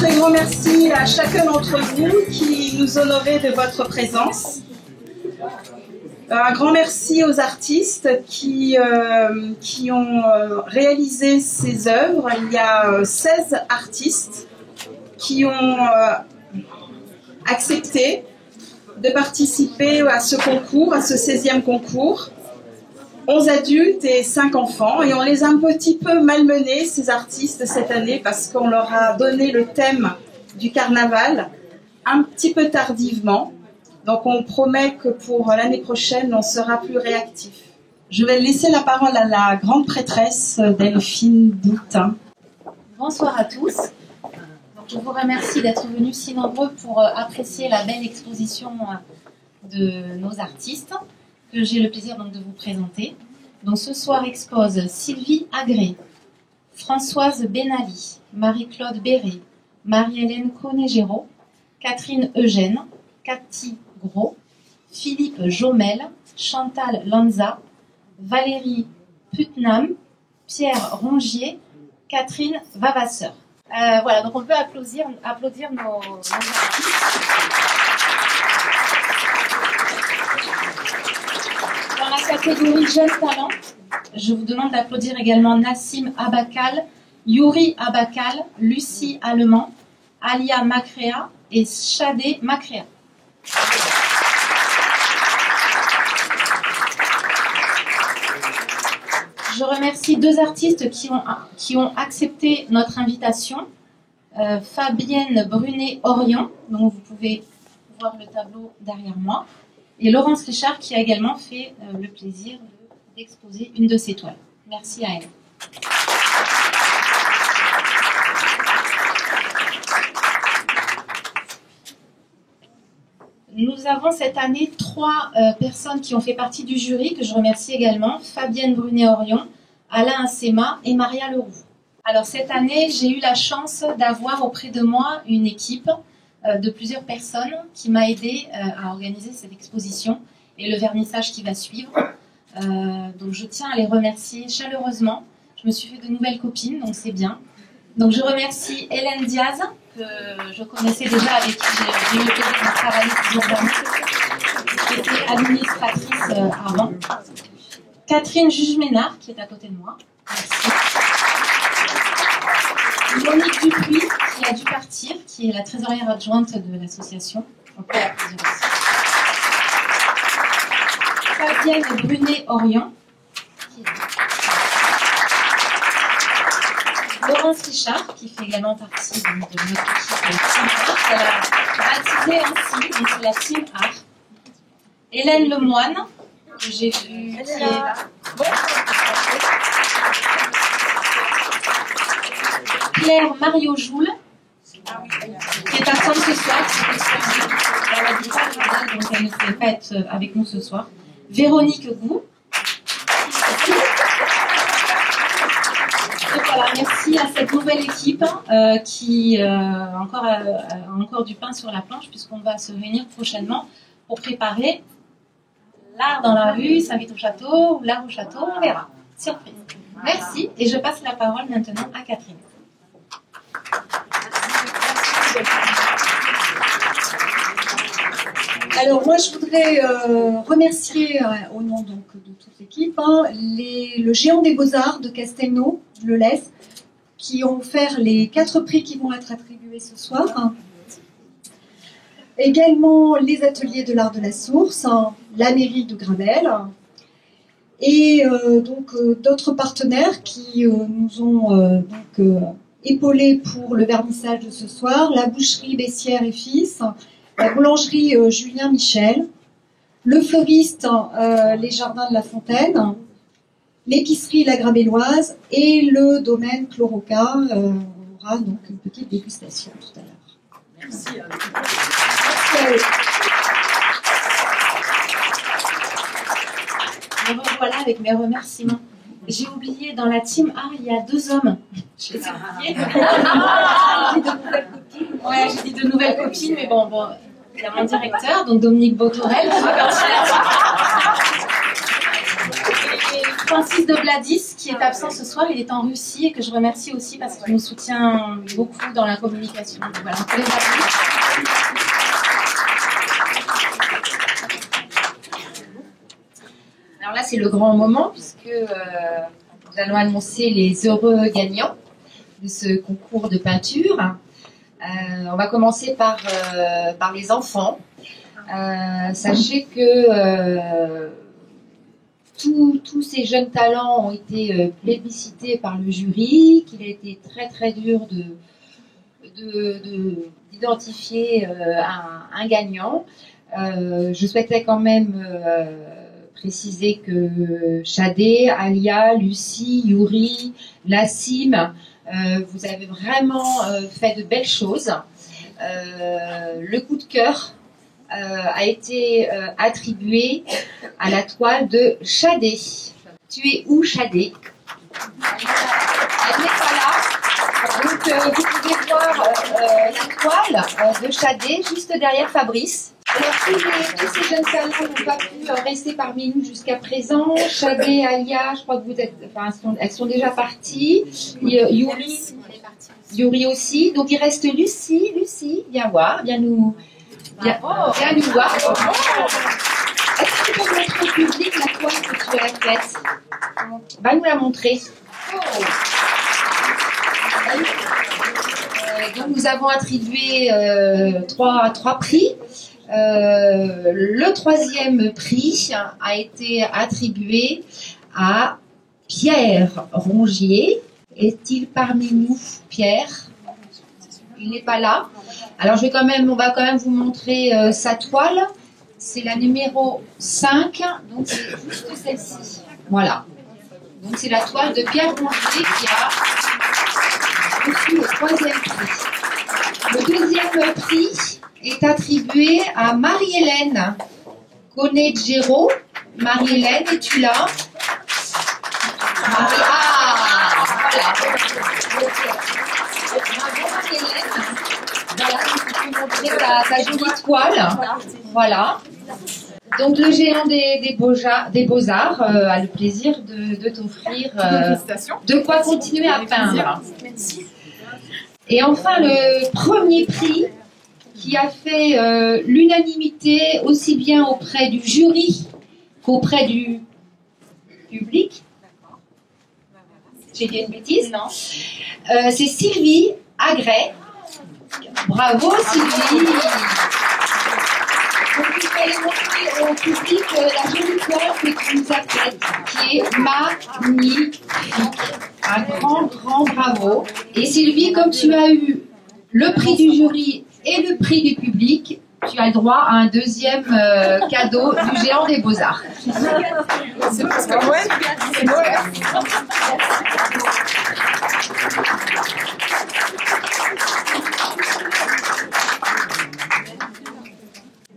très grand merci à chacun d'entre vous qui nous honorez de votre présence. Un grand merci aux artistes qui ont réalisé ces œuvres. Il y a 16 artistes qui ont accepté de participer à ce concours, à ce 16e concours. 11 adultes et 5 enfants. Et on les a un petit peu malmenés, ces artistes, cette année, parce qu'on leur a donné le thème du carnaval un petit peu tardivement. Donc on promet que pour l'année prochaine, on sera plus réactif. Je vais laisser la parole à la grande prêtresse Delphine Boutin. Bonsoir à tous. Donc, je vous remercie d'être venus si nombreux pour apprécier la belle exposition de nos artistes que j'ai le plaisir donc de vous présenter. Donc ce soir expose Sylvie Agré, Françoise Benali, Marie-Claude Béret, Marie-Hélène Conégéro, Catherine Eugène, Cathy Gros, Philippe Jomel, Chantal Lanza, Valérie Putnam, Pierre Rongier, Catherine Vavasseur. Voilà, donc on peut applaudir nos artistes. Dans la catégorie Jeunes Talents, je vous demande d'applaudir également Nassim Abakal, Yuri Abakal, Lucie Allemand, Alia Macrea et Shadé Macrea. Je remercie 2 artistes qui ont accepté notre invitation. Fabienne Brunet-Orion, dont vous pouvez voir le tableau derrière moi, et Laurence Richard qui a également fait le plaisir d'exposer une de ses toiles. Merci à elle. Nous avons cette année 3 personnes qui ont fait partie du jury, que je remercie également, Fabienne Brunet-Orion, Alain Assema et Maria Leroux. Alors cette année, j'ai eu la chance d'avoir auprès de moi une équipe de plusieurs personnes qui m'a aidé à organiser cette exposition et le vernissage qui va suivre. Donc je tiens à les remercier chaleureusement. Je me suis fait de nouvelles copines, donc c'est bien. Donc je remercie Hélène Diaz, que je connaissais déjà, avec qui j'ai eu le plaisir de travailler plusieurs années, qui était administratrice avant. Catherine Juge-Ménard, qui est à côté de moi. Merci. Monique Dupuis, qui a dû partir, qui est la trésorière adjointe de l'association. On peut l'applaudir aussi. Fabienne Brunet-Orion. Laurence Richard, qui fait également partie de notre équipe Team Art, qu'elle a baptisée ainsi, donc c'est la Team Art. Hélène Lemoine, que j'ai vue, qui est là. Claire Mario Joule, qui est absente ce soir. Elle a dit pas de donc elle ne pouvait pas être avec nous ce soir. Véronique Gou. Et voilà, merci à cette nouvelle équipe qui a encore du pain sur la planche, puisqu'on va se réunir prochainement pour préparer l'art dans la rue, s'invite au château, ou l'art au château, on verra. Surprise. Merci, et je passe la parole maintenant à Catherine. Alors moi je voudrais remercier au nom donc de toute l'équipe le Géant des Beaux-Arts de Castelnau, le LES, qui ont offert les 4 prix qui vont être attribués ce soir. Également les ateliers de l'art de la source, la mairie de Gramel, et donc d'autres partenaires qui nous ont épaulés pour le vernissage de ce soir, la boucherie Bessières et Fils, la boulangerie Julien Michel, le fleuriste les Jardins de la Fontaine, l'épicerie La Grabelloise et le domaine Chloroca. On aura donc une petite dégustation tout à l'heure. Merci. Me revoilà avec mes remerciements. J'ai oublié, dans la team art, il y a 2 hommes. Je les ai oubliés. Ouais, j'ai dit de nouvelles copines, mais bon, il y a mon directeur, donc Dominique Botorel, qui fait partie de la team. Francis de Bladis, qui est absent ce soir, il est en Russie et que je remercie aussi parce qu'il nous soutient beaucoup dans la communication. Donc voilà, on peut les appeler. Alors là, c'est le grand moment puisque nous allons annoncer les heureux gagnants de ce concours de peinture. On va commencer par les enfants. Sachez que tous ces jeunes talents ont été plébiscités par le jury, qu'il a été très très dur d'identifier un gagnant. Je souhaitais quand même préciser que Shadé, Alia, Lucie, Yuri, Nassim, vous avez vraiment fait de belles choses. Le coup de cœur a été attribué à la toile de Shadé. Tu es où, Shadé? Elle n'est pas là. Donc vous pouvez voir la toile de Shadé juste derrière Fabrice. Alors tous ces jeunes talents n'ont pas pu rester parmi nous jusqu'à présent. Shadé, Alia, je crois que vous êtes, enfin elles sont déjà parties. Yuri aussi. Donc il reste Lucie. Lucie, viens voir, viens nous voir. Est-ce que tu peux montrer au public la toile que tu as faite? Va nous la montrer. Donc nous avons attribué trois prix. Le troisième prix a été attribué à Pierre Rongier. Est-il parmi nous, Pierre? Il n'est pas là. Alors on va quand même vous montrer sa toile. C'est la numéro 5, donc c'est juste celle-ci. Voilà. Donc c'est la toile de Pierre Rongier qui a reçu le troisième prix. Le deuxième prix est attribué à Marie-Hélène Conegero. Marie-Hélène, es-tu là? Voilà. Bravo Marie-Hélène. Voilà, tu peux montrer ta jolie toile. Voilà. Donc le géant des Beaux-Arts a le plaisir de t'offrir de quoi continuer à peindre. Et enfin le premier prix qui a fait l'unanimité aussi bien auprès du jury qu'auprès du public. J'ai dit une bêtise? Non. C'est Sylvie Agret. Bravo Sylvie. Donc il fallait montrer au public la jolie toile que tu nous as faite, qui est magnifique. Un grand bravo. Et Sylvie, comme tu as eu le prix du jury et le prix du public, tu as le droit à un deuxième cadeau du géant des Beaux-Arts. C'est parce que c'est Noël.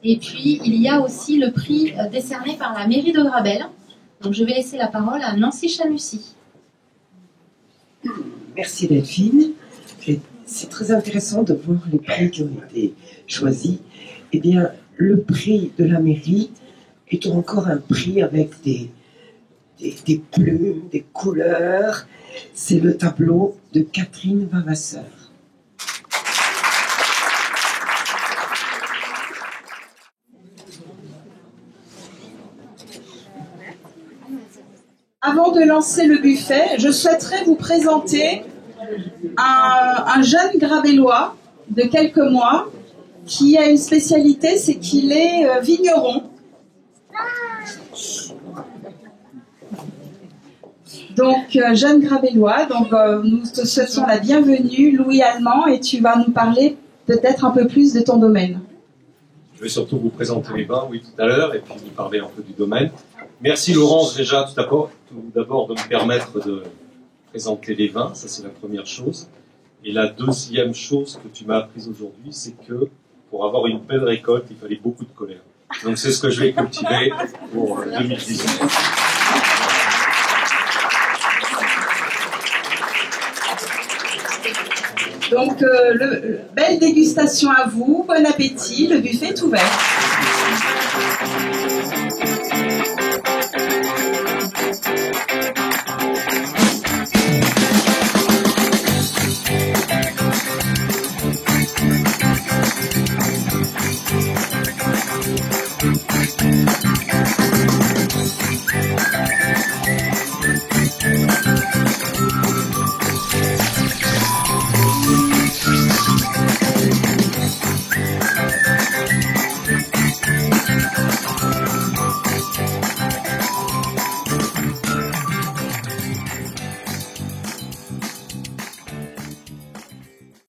Et puis, il y a aussi le prix décerné par la mairie de Grabel. Donc, je vais laisser la parole à Nancy Chanussy. Merci Delphine. C'est très intéressant de voir les prix qui ont été choisis. Eh bien, le prix de la mairie est encore un prix avec des plumes, des couleurs. C'est le tableau de Catherine Vavasseur. Avant de lancer le buffet, je souhaiterais vous présenter un jeune grabellois de quelques mois qui a une spécialité, c'est qu'il est vigneron. Donc, jeune grabellois, donc nous te souhaitons la bienvenue, Louis Allemand, et tu vas nous parler peut-être un peu plus de ton domaine. Je vais surtout vous présenter les vins, oui, tout à l'heure, et puis vous parler un peu du domaine. Merci Laurence déjà tout d'abord de me permettre de présenter les vins, ça c'est la première chose. Et la deuxième chose que tu m'as apprise aujourd'hui, c'est que pour avoir une belle récolte, il fallait beaucoup de colère. Donc c'est ce que je vais cultiver pour 2018. Donc, belle dégustation à vous, bon appétit, le buffet est ouvert.